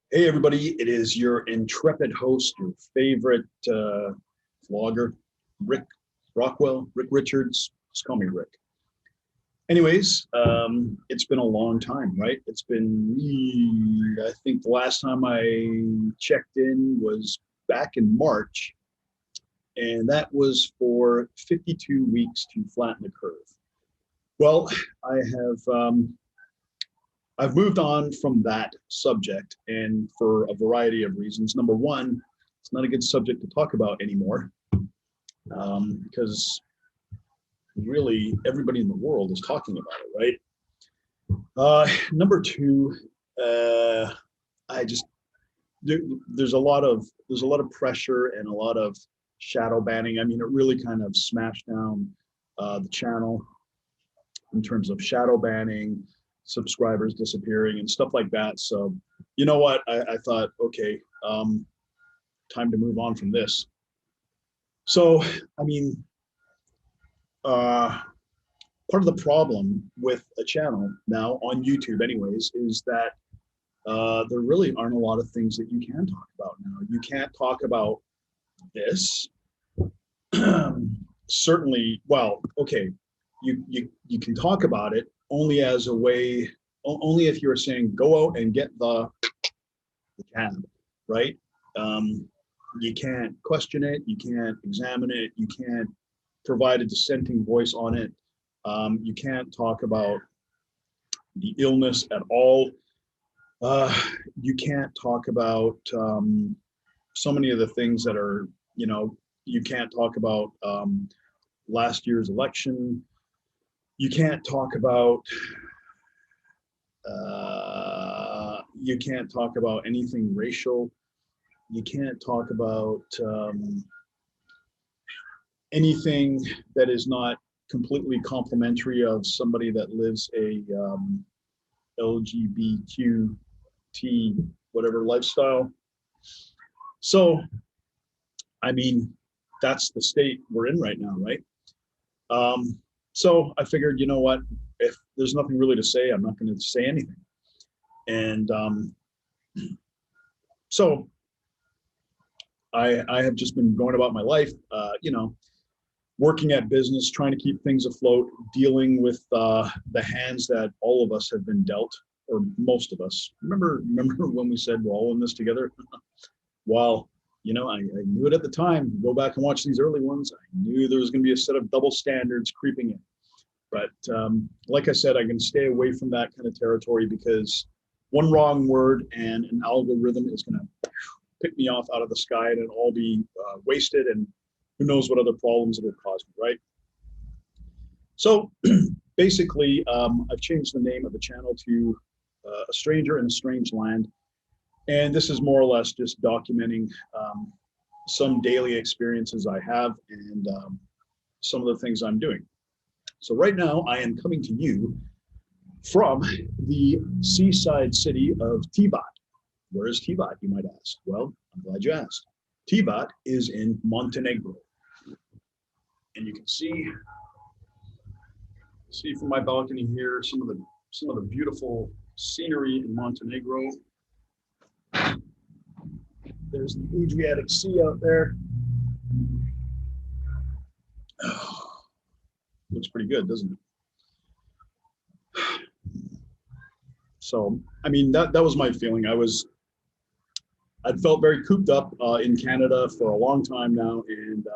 Hey everybody, it is your intrepid host, your favorite vlogger, Rick Rick Richards. Just call me Rick. Anyways, it's been a long time, right? It's been, I think the last time I checked in was back in March, and that was for 52 weeks to flatten the curve. Well, I've moved on from that subject, and for a variety of reasons. Number one, it's not a good subject to talk about anymore, because really everybody in the world is talking about it, right? Number two, I just there's a lot of pressure and a lot of shadow banning. I mean, it really kind of smashed down the channel in terms of shadow banning, subscribers disappearing and stuff like that. So you know what, I thought, okay, time to move on from this. So I mean, part of the problem with a channel now on YouTube anyways is that there really aren't a lot of things that you can talk about now. You can't talk about this. Certainly, well, okay, you can talk about it only as a way, only if you're saying go out and get the cab, right? You can't question it, you can't examine it, you can't provide a dissenting voice on it. You can't talk about the illness at all. You can't talk about so many of the things that are, you can't talk about last year's election. You can't talk about anything racial. You can't talk about anything that is not completely complimentary of somebody that lives a LGBTQ whatever lifestyle. So, I mean, that's the state we're in right now, right? So I figured, you know what, if there's nothing really to say, I'm not going to say anything. And so I have just been going about my life, working at business, trying to keep things afloat, dealing with the hands that all of us have been dealt, or most of us. Remember when we said we're all in this together? Well, I knew it at the time. Go back and watch these early ones. I knew there was going to be a set of double standards creeping in. But like I said, I'm going to stay away from that kind of territory, because one wrong word and an algorithm is going to pick me off out of the sky, and it'll all be wasted, and who knows what other problems it will cause me, right? So basically, I've changed the name of the channel to A Stranger in a Strange Land. And this is more or less just documenting some daily experiences I have, and some of the things I'm doing. So right now I am coming to you from the seaside city of Tivat. Where is Tivat, you might ask? Well, I'm glad you asked. Tivat is in Montenegro. And you can see from my balcony here some of the beautiful scenery in Montenegro. There's the Adriatic Sea out there. Oh, looks pretty good, doesn't it? So, I mean, that was my feeling. I'd felt very cooped up in Canada for a long time now, and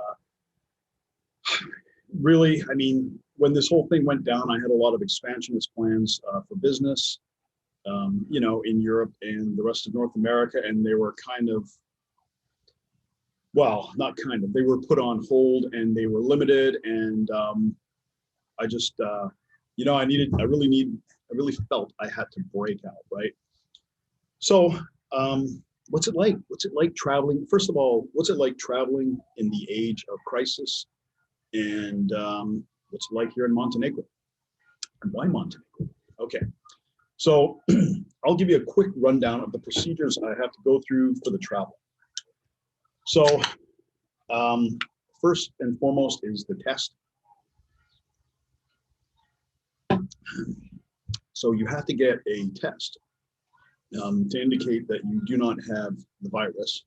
really, I mean, when this whole thing went down, I had a lot of expansionist plans for business, in Europe and the rest of North America, and they were kind of, well, not kind of, they were put on hold, and they were limited, and I just, I really felt I had to break out, right? So, what's it like? What's it like traveling? First of all, what's it like traveling in the age of crisis? And what's it like here in Montenegro? And why Montenegro? Okay, so I'll give you a quick rundown of the procedures I have to go through for the travel. So first and foremost is the test. So you have to get a test. to indicate that you do not have the virus.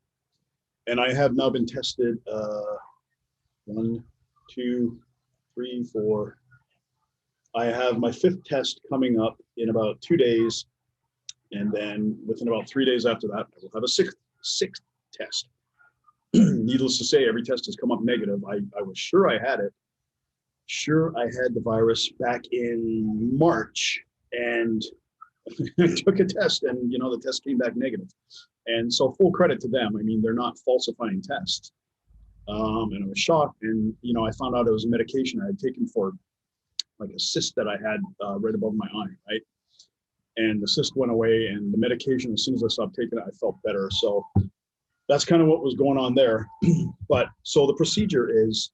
And I have now been tested 1, 2, 3, 4. I have my 5th test coming up in about 2 days. And then within about 3 days after that, I will have a sixth test. Needless to say, every test has come up negative. I was sure I had it. Sure, I had the virus back in March, and I took a test, and the test came back negative. And so full credit to them. I mean, they're not falsifying tests. And I was shocked, and I found out it was a medication I had taken for like a cyst that I had right above my eye, right? And the cyst went away, and the medication, as soon as I stopped taking it, I felt better. So that's kind of what was going on there. But so the procedure is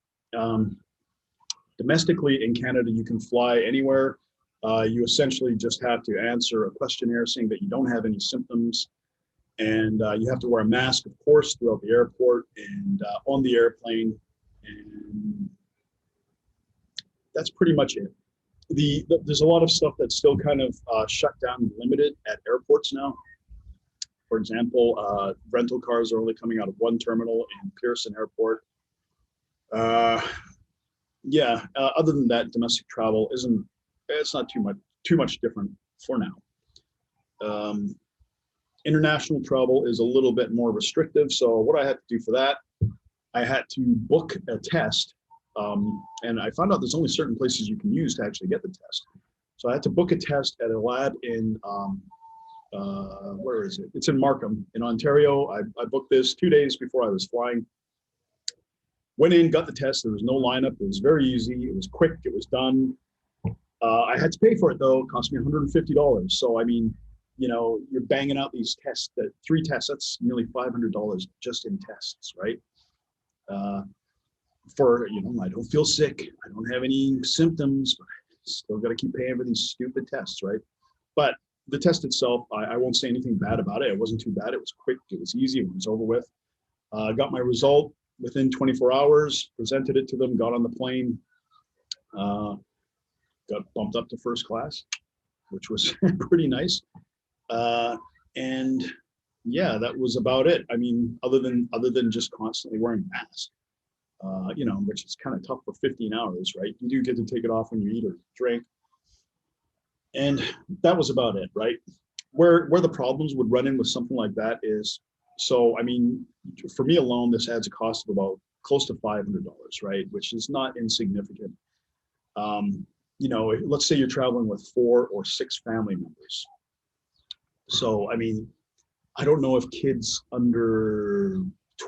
domestically in Canada, you can fly anywhere. You essentially just have to answer a questionnaire saying that you don't have any symptoms. And you have to wear a mask, of course, throughout the airport and on the airplane. And that's pretty much it. There's a lot of stuff that's still kind of shut down and limited at airports now. For example, rental cars are only coming out of one terminal in Pearson Airport. Yeah, other than that, domestic travel it's not too much different for now. International travel is a little bit more restrictive. So what I had to do for that, I had to book a test. And I found out there's only certain places you can use to actually get the test. So I had to book a test at a lab in, where is it? It's in Markham in Ontario. I booked this 2 days before I was flying. Went in, got the test. There was no lineup. It was very easy. It was quick. It was done. I had to pay for it though. It cost me $150. So, I mean, you're banging out these tests, 3 tests, that's nearly $500 just in tests, right? For, I don't feel sick. I don't have any symptoms, but I still got to keep paying for these stupid tests, right? But the test itself, I won't say anything bad about it. It wasn't too bad. It was quick. It was easy. It was over with. Got my result within 24 hours, presented it to them, got on the plane, got bumped up to first class, which was pretty nice. And yeah, that was about it. I mean, other than just constantly wearing masks, which is kind of tough for 15 hours, right? You do get to take it off when you eat or drink. And that was about it, right? Where the problems would run in with something like that is, so, I mean, for me alone, this adds a cost of about close to $500, right? Which is not insignificant. Let's say you're traveling with 4 or 6 family members. So, I mean, I don't know if kids under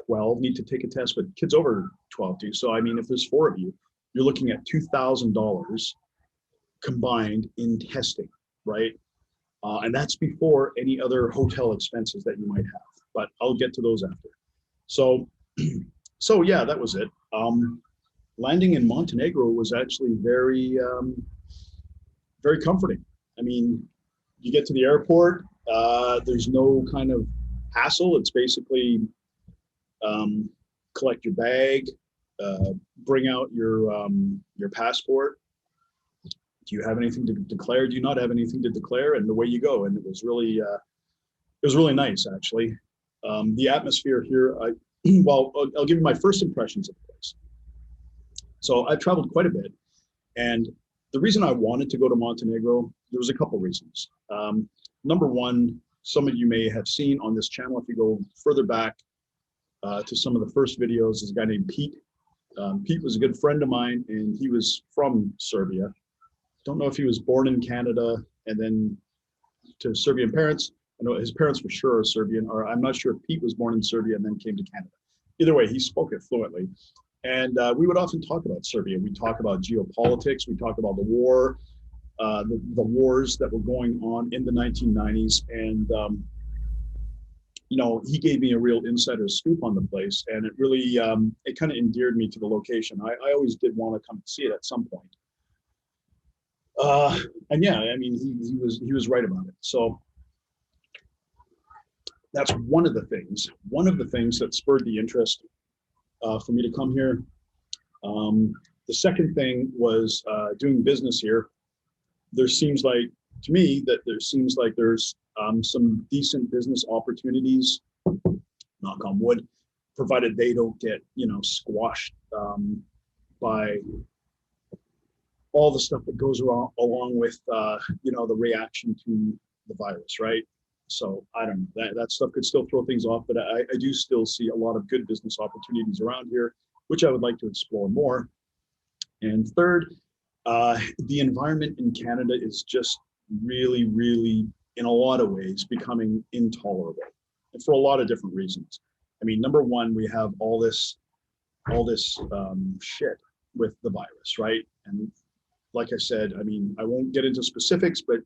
12 need to take a test, but kids over 12 do. So, I mean, if there's 4 of you, you're looking at $2,000 combined in testing, right? And that's before any other hotel expenses that you might have, but I'll get to those after. So yeah, that was it. Landing in Montenegro was actually very, very comforting. I mean, you get to the airport, there's no kind of hassle. It's basically collect your bag, bring out your passport. Do you have anything to declare? Do you not have anything to declare? And away you go. And it was really nice, actually. The atmosphere here, I'll give you my first impressions of the place. So I've traveled quite a bit. And the reason I wanted to go to Montenegro, there was a couple reasons. Number one, some of you may have seen on this channel, if you go further back to some of the first videos, is a guy named Pete. Pete was a good friend of mine, and he was from Serbia. Don't know if he was born in Canada and then to Serbian parents. I know his parents for sure are Serbian, or I'm not sure if Pete was born in Serbia and then came to Canada. Either way, he spoke it fluently. And we would often talk about Serbia. We talk about geopolitics. We talk about the war, the wars that were going on in the 1990s. And, he gave me a real insider scoop on the place. And it really, it kind of endeared me to the location. I always did want to come see it at some point. And yeah, I mean, he was right about it. So that's one of the things that spurred the interest for me to come here. The second thing was doing business here. There seems like to me, that there seems like there's some decent business opportunities, knock on wood, provided they don't get, squashed by all the stuff that goes along with, the reaction to the virus, right? So I don't know, that stuff could still throw things off, but I do still see a lot of good business opportunities around here, which I would like to explore more. And third, the environment in Canada is just really, really, in a lot of ways, becoming intolerable, and for a lot of different reasons. I mean, number one, we have all this shit with the virus, right? And like I said, I mean, I won't get into specifics, but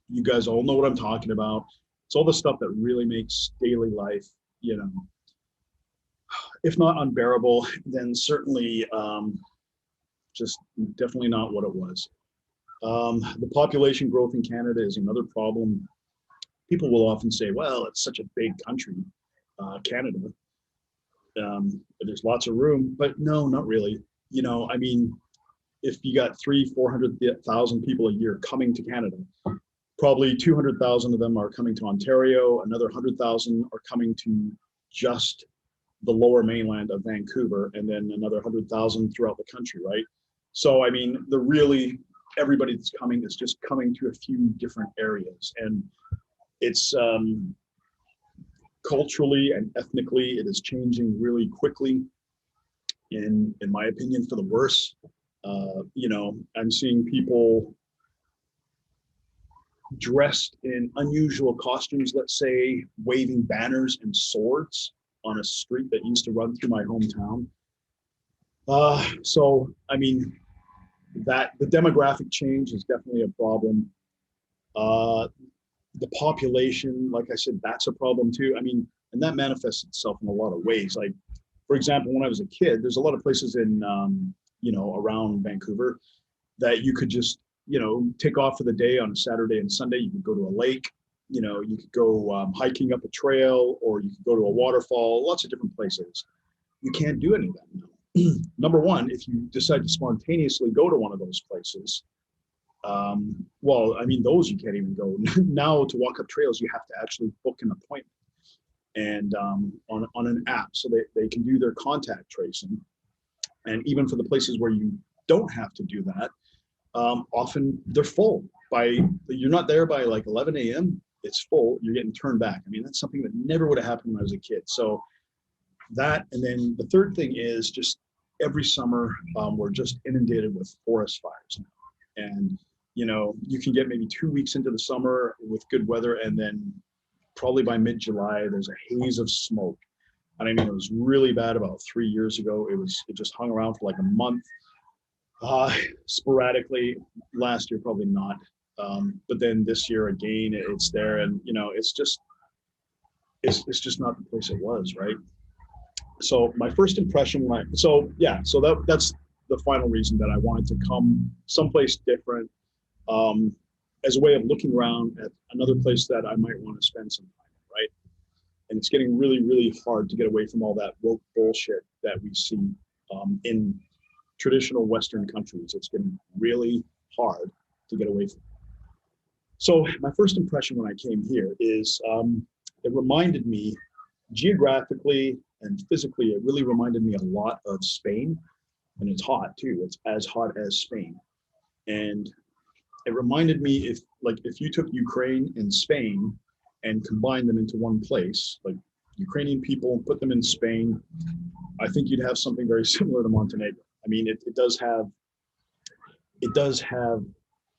you guys all know what I'm talking about. It's all the stuff that really makes daily life, if not unbearable, then certainly just definitely not what it was. The population growth in Canada is another problem. People will often say, well, it's such a big country, Canada. There's lots of room, but no, not really. I mean, if you got 400,000 people a year coming to Canada, probably 200,000 of them are coming to Ontario, another 100,000 are coming to just the lower mainland of Vancouver, and then another 100,000 throughout the country, right? So, I mean, everybody that's coming is just coming to a few different areas, and it's culturally and ethnically, it is changing really quickly, in my opinion, for the worse. I'm seeing people dressed in unusual costumes, let's say, waving banners and swords on a street that used to run through my hometown. So, I mean, that the demographic change is definitely a problem. The population, like I said, that's a problem too. I mean, and that manifests itself in a lot of ways. Like, for example, when I was a kid, there's a lot of places in, around Vancouver that you could just, take off for the day on a Saturday and Sunday. You could go to a lake, you could go hiking up a trail, or you could go to a waterfall, lots of different places. You can't do any of that now. Number one, if you decide to spontaneously go to one of those places, well, I mean, those you can't even go. Now to walk up trails, you have to actually book an appointment, and on an app, so they can do their contact tracing. And even for the places where you don't have to do that, often they're full. You're not there by like 11 a.m. It's full. You're getting turned back. I mean, that's something that never would have happened when I was a kid. So that, and then the third thing is just every summer we're just inundated with forest fires now. And you can get maybe 2 weeks into the summer with good weather, and then probably by mid-July there's a haze of smoke. And I mean, it was really bad about 3 years ago. It just hung around for like a month, sporadically. Last year probably not, but then this year again it's there, and it's just not the place it was, right? So my first impression that's the final reason that I wanted to come someplace different, as a way of looking around at another place that I might want to spend some time, right? And it's getting really, really hard to get away from all that woke bullshit that we see in traditional Western countries. It's getting really hard to get away from. So my first impression when I came here is it reminded me, geographically and physically, it really reminded me a lot of Spain. And it's hot too. It's as hot as Spain. And it reminded me, if you took Ukraine and Spain and combined them into one place, like Ukrainian people, put them in Spain, I think you'd have something very similar to Montenegro. I mean, it does have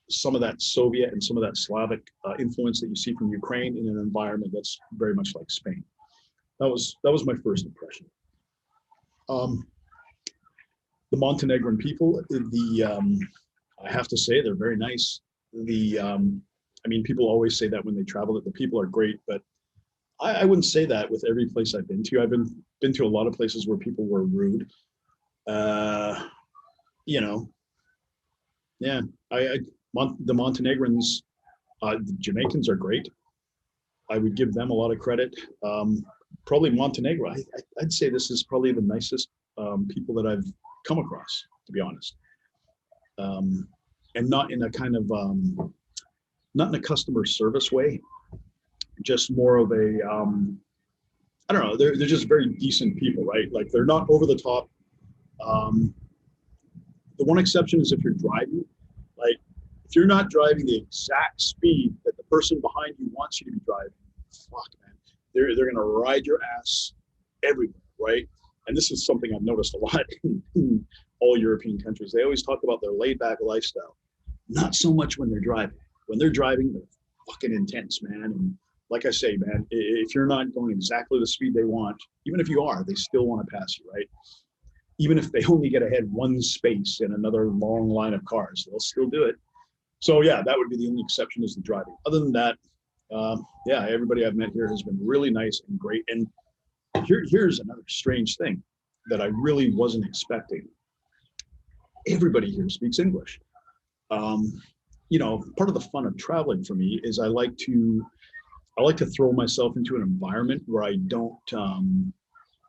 some of that Soviet and some of that Slavic influence that you see from Ukraine in an environment that's very much like Spain. That was my first impression. The Montenegrin people, I have to say, they're very nice. I mean, people always say that when they travel, that the people are great, but I wouldn't say that with every place I've been to. I've been to a lot of places where people were rude. Yeah, the Montenegrins, the Jamaicans are great. I would give them a lot of credit. Probably Montenegro, I'd say this is probably the nicest people that I've come across, to be honest. And not in a kind of not in a customer service way, just more of a, I don't know, they're just very decent people, right? Like they're not over the top. The one exception is if you're driving, like if you're not driving the exact speed that the person behind you wants you to be driving, fuck man, they're gonna ride your ass everywhere, right? And this is something I've noticed a lot in all European countries. They always talk about their laid back lifestyle. Not so much when they're driving. When they're driving, they're fucking intense, man. And like I say, man, if you're not going exactly the speed they want, even if you are, they still want to pass you, right? Even if they only get ahead one space in another long line of cars, they'll still do it. So yeah, that would be the only exception is the driving. Other than that, yeah, everybody I've met here has been really nice and great. And here's another strange thing that I really wasn't expecting. Everybody here speaks English. You know, part of the fun of traveling for me is I like to throw myself into an environment where I don't,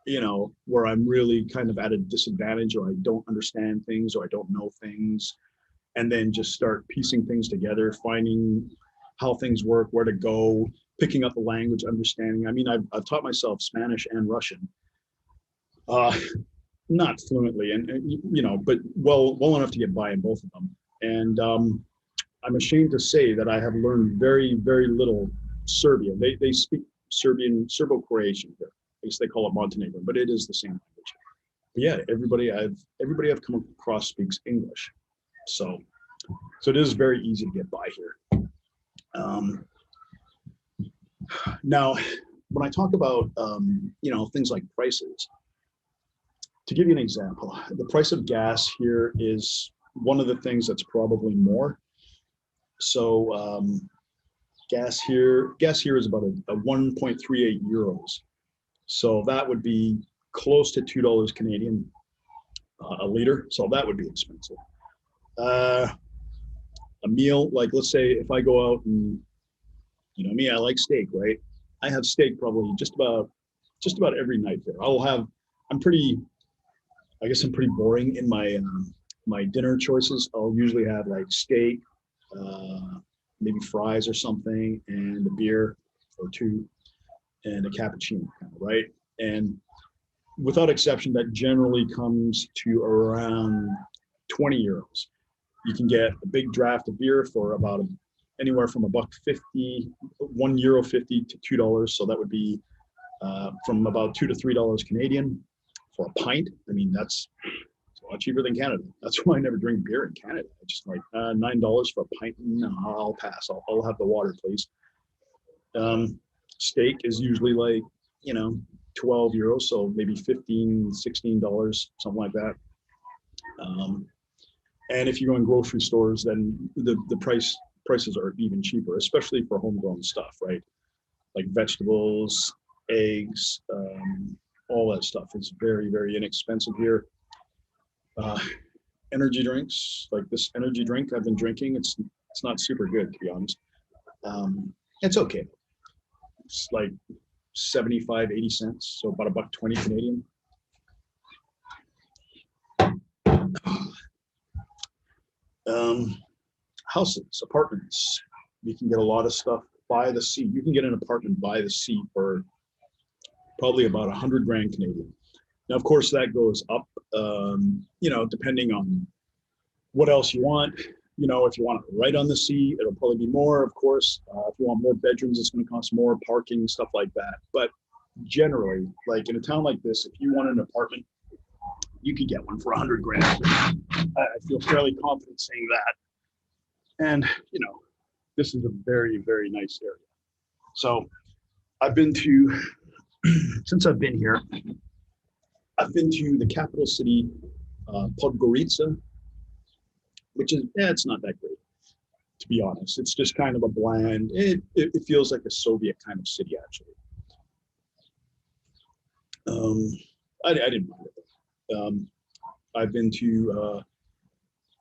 you know, where I'm really kind of at a disadvantage, or I don't understand things, or I don't know things, and then just start piecing things together, finding how things work, where to go, picking up the language, understanding. I mean, I've taught myself Spanish and Russian, not fluently, and you know, but well enough to get by in both of them. And I'm ashamed to say that I have learned very, very little Serbian. They speak Serbian, Serbo-Croatian here. I guess they call it Montenegro, but it is the same language. But yeah, everybody I've come across speaks English, so it is very easy to get by here. Now, when I talk about you know, things like prices, to give you an example, the price of gas here is one of the things that's probably more. So gas here is about a 1.38 euros. So that would be close to $2 Canadian a liter. So that would be expensive. A meal, like let's say if I go out and, you know me, I like steak, right? I have steak probably just about every night there. I'm pretty boring in my my dinner choices. I'll usually have like steak, maybe fries or something, and a beer or two, and a cappuccino, kind of, right? And without exception, that generally comes to around 20 euros. You can get a big draft of beer for about anywhere from $1.50, €1.50 to $2. So that would be from about $2 to $3 Canadian for a pint. I mean, that's a lot cheaper than Canada. That's why I never drink beer in Canada. I just like $9 for a pint. No, I'll pass. I'll have the water, please. Steak is usually like, you know, 12 euros, so maybe $15, $16, something like that. And if you go in grocery stores, then the prices are even cheaper, especially for homegrown stuff, right? Like vegetables, eggs, all that stuff is very, very inexpensive here. Energy drinks, like this energy drink I've been drinking, it's not super good, to be honest. It's okay. It's like 75, 80 cents, so about $1.20 Canadian. Houses, apartments, you can get a lot of stuff by the sea. You can get an apartment by the sea for probably about 100 grand Canadian. Now, of course, that goes up, you know, depending on what else you want. You know, if you want it right on the sea, it'll probably be more, of course. If you want more bedrooms, it's going to cost more, parking, stuff like that. But generally, like in a town like this, if you want an apartment, you could get one for 100 grand. I feel fairly confident saying that. And, you know, this is a very, very nice area. So I've been to, since I've been here, I've been to the capital city, Podgorica, which is, it's not that great, to be honest. It's just kind of a bland, it feels like a Soviet kind of city, actually. I didn't mind it. I've been to,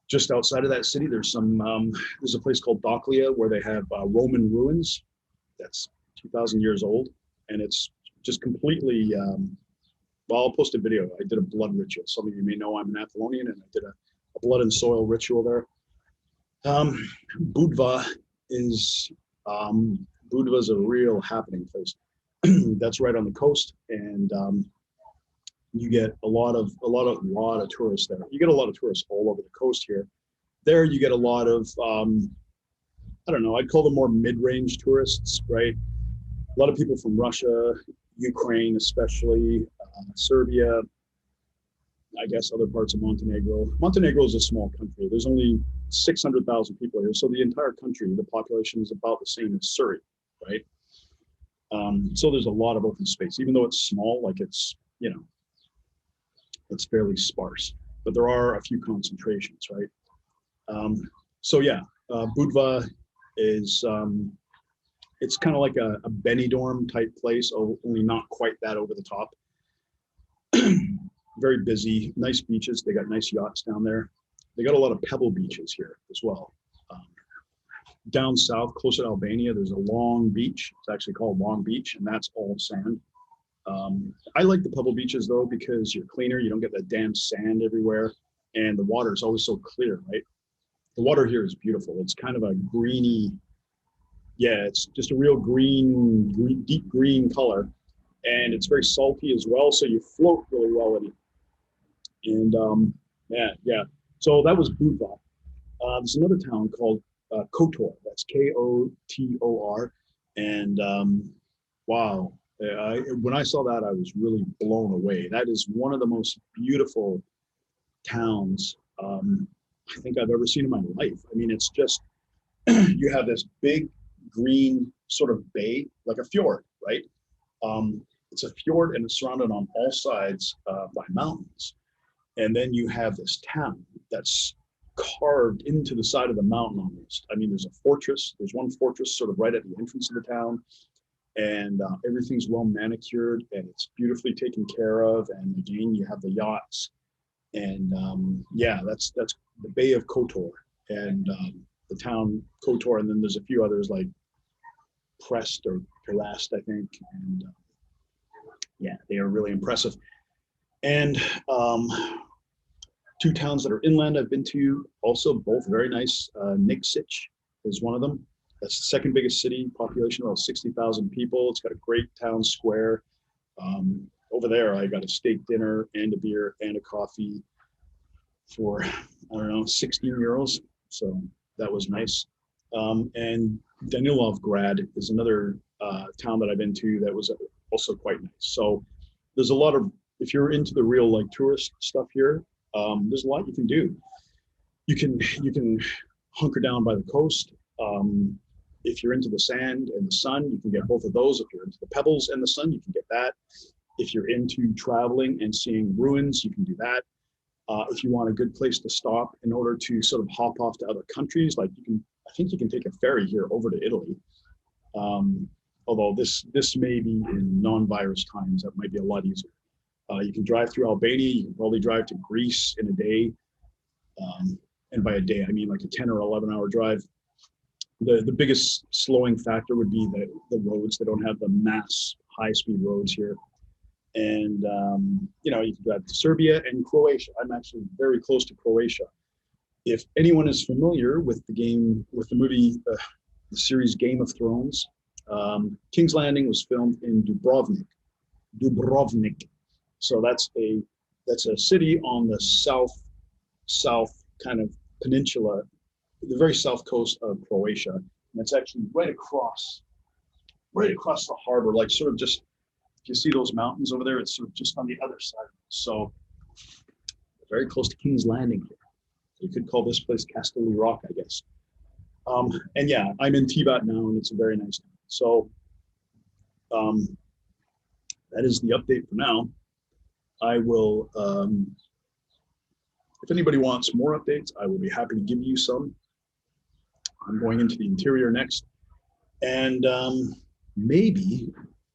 just outside of that city, there's a place called Doklia where they have Roman ruins that's 2,000 years old, and it's just completely, well, I'll post a video. I did a blood ritual. Some of you may know I'm an Athlonian, and I did a blood and soil ritual there. Budva is Budva is a real happening place. That's right on the coast, and you get a lot of tourists there. You get a lot of tourists all over the coast here. There, you get a lot of I don't know. I'd call them more mid-range tourists, right? A lot of people from Russia, Ukraine, especially Serbia. I guess other parts of Montenegro. Montenegro is a small country. There's only 600,000 people here, so the entire country, the population is about the same as Surrey, right? So there's a lot of open space, even though it's small. Like it's it's fairly sparse, but there are a few concentrations, right? So yeah, Budva is it's kind of like a Benidorm type place, only not quite that over the top. Very busy, nice beaches. They got nice yachts down there. They got a lot of pebble beaches here as well. Down south, close to Albania, there's a long beach. It's actually called Long Beach, and that's all sand. I like the pebble beaches though, because you're cleaner. You don't get that damn sand everywhere, and the water is always so clear, right? The water here is beautiful. It's kind of a greeny, yeah, it's just a real green, deep green color, and it's very salty as well. So you float really well in it. And yeah. So that was Budva. There's another town called Kotor. That's Kotor, and wow. When I saw that, I was really blown away. That is one of the most beautiful towns I think I've ever seen in my life. I mean, it's just, you have this big green sort of bay, like a fjord, right? It's a fjord, and it's surrounded on all sides by mountains. And then you have this town that's carved into the side of the mountain almost. I mean, there's a fortress. There's one fortress sort of right at the entrance of the town. And everything's well manicured, and it's beautifully taken care of. And again, you have the yachts, and yeah, that's the Bay of Kotor, and the town Kotor, and then there's a few others like Prest or Perast, I think, and yeah, they are really impressive. And two towns that are inland I've been to, also both very nice. Nikšić is one of them. That's the second biggest city, population about 60,000 people. It's got a great town square. Over there, I got a steak dinner and a beer and a coffee for, I don't know, 16 euros. So that was nice. And Danilovgrad is another town that I've been to that was also quite nice. So there's a lot of, if you're into the real like tourist stuff here, there's a lot you can do. You can hunker down by the coast. If you're into the sand and the sun, you can get both of those. If you're into the pebbles and the sun, you can get that. If you're into traveling and seeing ruins, you can do that. If you want a good place to stop in order to sort of hop off to other countries, like I think you can take a ferry here over to Italy. Although this may be in non-virus times, that might be a lot easier. You can drive through Albania. You can probably drive to Greece in a day. And by a day, I mean like a 10 or 11 hour drive. The biggest slowing factor would be the roads. They don't have the mass high-speed roads here. And, you can drive to Serbia and Croatia. I'm actually very close to Croatia. If anyone is familiar with the movie, the series Game of Thrones, King's Landing was filmed in Dubrovnik. So that's a city on the south kind of peninsula, the very south coast of Croatia, and it's actually right across the harbor, like sort of just, if you see those mountains over there, it's sort of just on the other side. So very close to King's Landing here. You could call this place Castelli Rock, I guess. And yeah, I'm in Tivat now, and it's a very nice town. So that is the update for now. I will, if anybody wants more updates, I will be happy to give you some. I'm going into the interior next, and maybe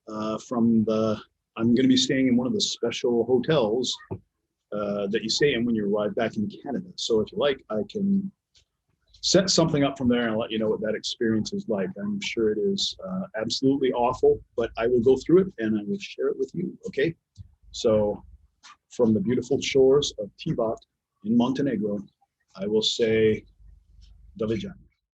I'm going to be staying in one of the special hotels that you stay in when you arrive back in Canada. So if you like, I can set something up from there and let you know what that experience is like. I'm sure it is absolutely awful, but I will go through it and I will share it with you, okay? So from the beautiful shores of Tivat in Montenegro, I will say, Doviđenja.